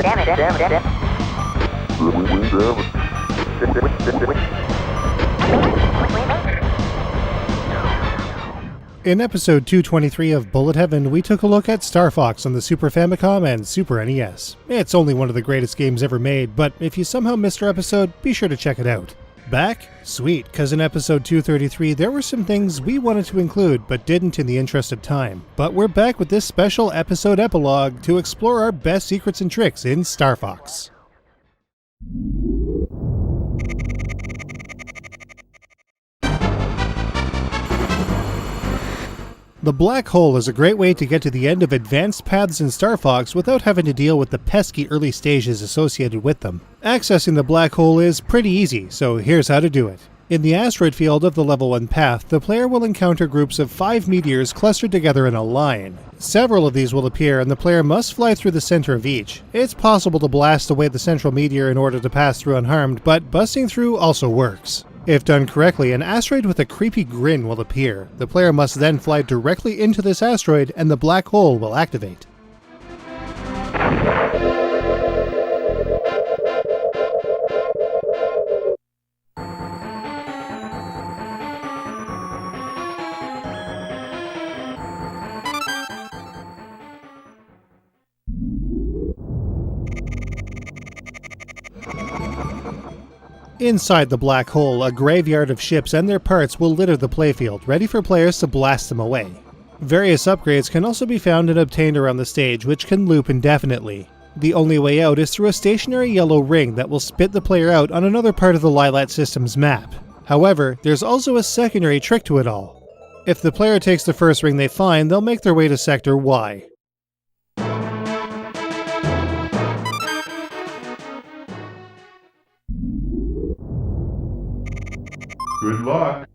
In episode 223 of Bullet Heaven, we took a look at Starfox on the Super Famicom and Super NES. It's only one of the greatest games ever made, but if you somehow missed our episode, be sure to check it out. Back? Sweet, because in episode 233 there were some things we wanted to include but didn't in the interest of time. But we're back with this special episode epilogue to explore our best secrets and tricks in Starfox. The black hole is a great way to get to the end of advanced paths in Starfox without having to deal with the pesky early stages associated with them. Accessing the black hole is pretty easy, so here's how to do it. In the asteroid field of the level 1 path, the player will encounter groups of 5 meteors clustered together in a line. Several of these will appear and the player must fly through the center of each. It's possible to blast away the central meteor in order to pass through unharmed, but busting through also works. If done correctly, an asteroid with a creepy grin will appear. The player must then fly directly into this asteroid and the black hole will activate. Inside the black hole, a graveyard of ships and their parts will litter the playfield, ready for players to blast them away. Various upgrades can also be found and obtained around the stage, which can loop indefinitely. The only way out is through a stationary yellow ring that will spit the player out on another part of the Lilat system's map. However, there's also a secondary trick to it all. If the player takes the first ring they find, they'll make their way to Sector Y. Good luck.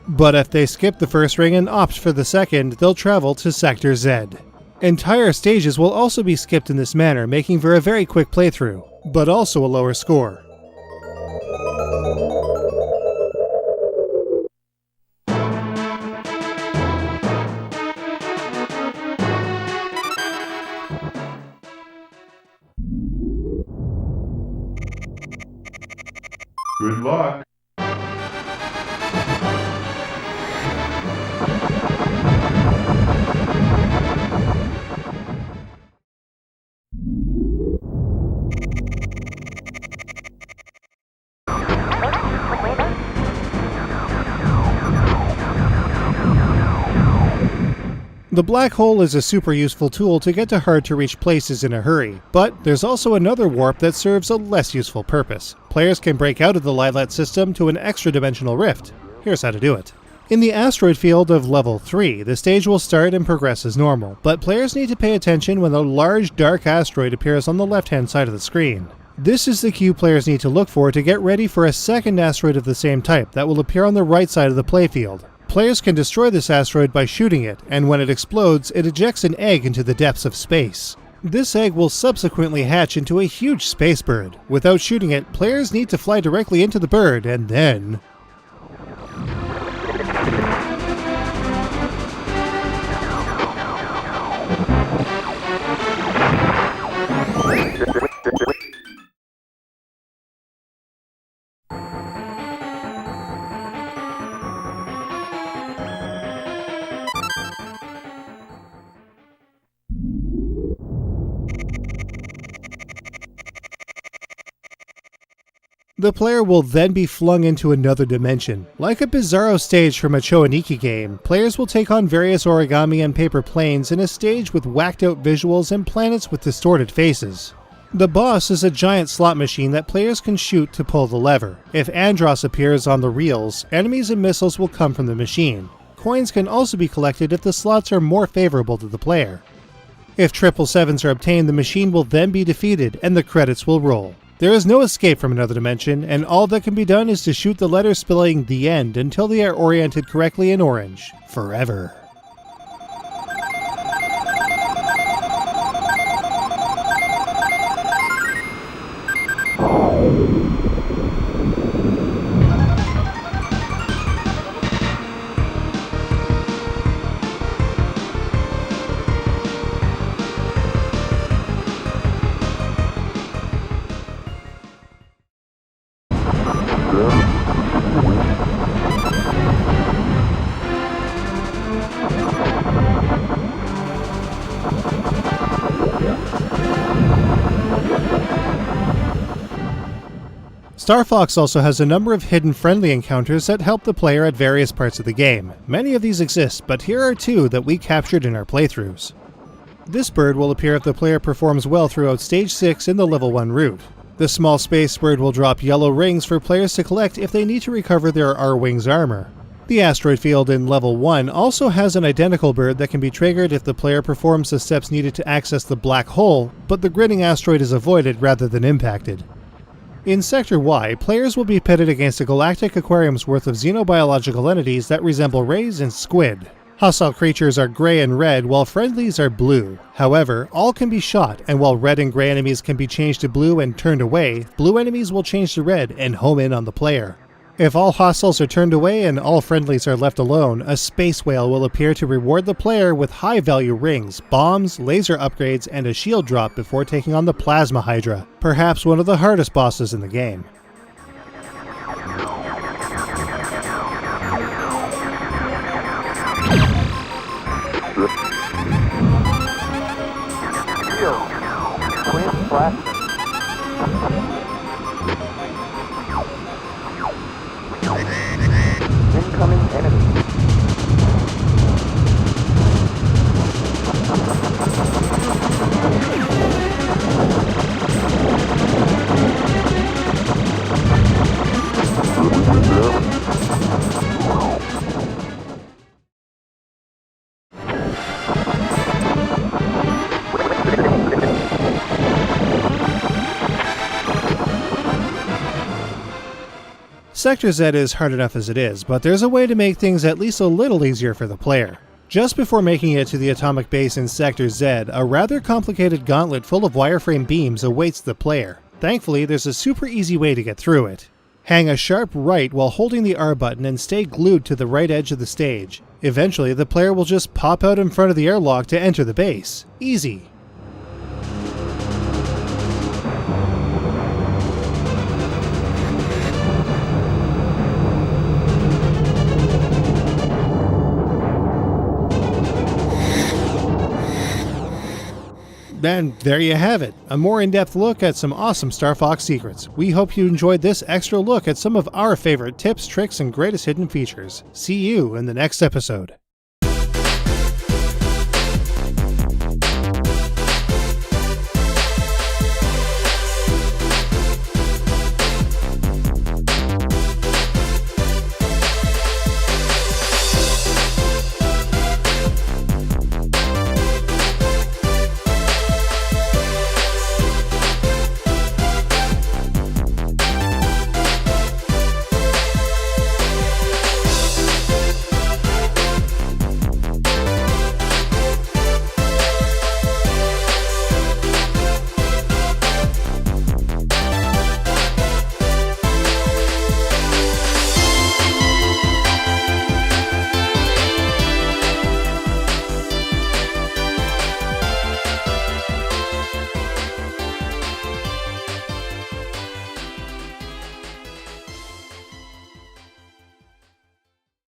But if they skip the first ring and opt for the second, they'll travel to Sector Z. Entire stages will also be skipped in this manner, making for a very quick playthrough, but also a lower score. Good luck. The black hole is a super useful tool to get to hard-to-reach places in a hurry, but there's also another warp that serves a less useful purpose. Players can break out of the Lilat system to an extra-dimensional rift. Here's how to do it. In the asteroid field of level 3, the stage will start and progress as normal, but players need to pay attention when a large dark asteroid appears on the left-hand side of the screen. This is the cue players need to look for to get ready for a second asteroid of the same type that will appear on the right side of the playfield. Players can destroy this asteroid by shooting it, and when it explodes, it ejects an egg into the depths of space. This egg will subsequently hatch into a huge space bird. Without shooting it, players need to fly directly into the bird, and then... The player will then be flung into another dimension. Like a bizarro stage from a Choaniki game, players will take on various origami and paper planes in a stage with whacked out visuals and planets with distorted faces. The boss is a giant slot machine that players can shoot to pull the lever. If Andros appears on the reels, enemies and missiles will come from the machine. Coins can also be collected if the slots are more favorable to the player. If 777s are obtained, the machine will then be defeated and the credits will roll. There is no escape from another dimension, and all that can be done is to shoot the letters spelling "The End" until they are oriented correctly in orange. Forever. Starfox also has a number of hidden friendly encounters that help the player at various parts of the game. Many of these exist, but here are two that we captured in our playthroughs. This bird will appear if the player performs well throughout Stage 6 in the Level 1 route. The small space bird will drop yellow rings for players to collect if they need to recover their R-Wings armor. The asteroid field in Level 1 also has an identical bird that can be triggered if the player performs the steps needed to access the black hole, but the grinning asteroid is avoided rather than impacted. In Sector Y, players will be pitted against a galactic aquarium's worth of xenobiological entities that resemble rays and squid. Hostile creatures are grey and red, while friendlies are blue. However, all can be shot, and while red and grey enemies can be changed to blue and turned away, blue enemies will change to red and home in on the player. If all hostiles are turned away and all friendlies are left alone, a space whale will appear to reward the player with high-value rings, bombs, laser upgrades, and a shield drop before taking on the Plasma Hydra, perhaps one of the hardest bosses in the game. Incoming enemy. Sector Z is hard enough as it is, but there's a way to make things at least a little easier for the player. Just before making it to the atomic base in Sector Z, a rather complicated gauntlet full of wireframe beams awaits the player. Thankfully, there's a super easy way to get through it. Hang a sharp right while holding the R button and stay glued to the right edge of the stage. Eventually, the player will just pop out in front of the airlock to enter the base. Easy. And there you have it, a more in-depth look at some awesome Starfox secrets. We hope you enjoyed this extra look at some of our favorite tips, tricks, and greatest hidden features. See you in the next episode.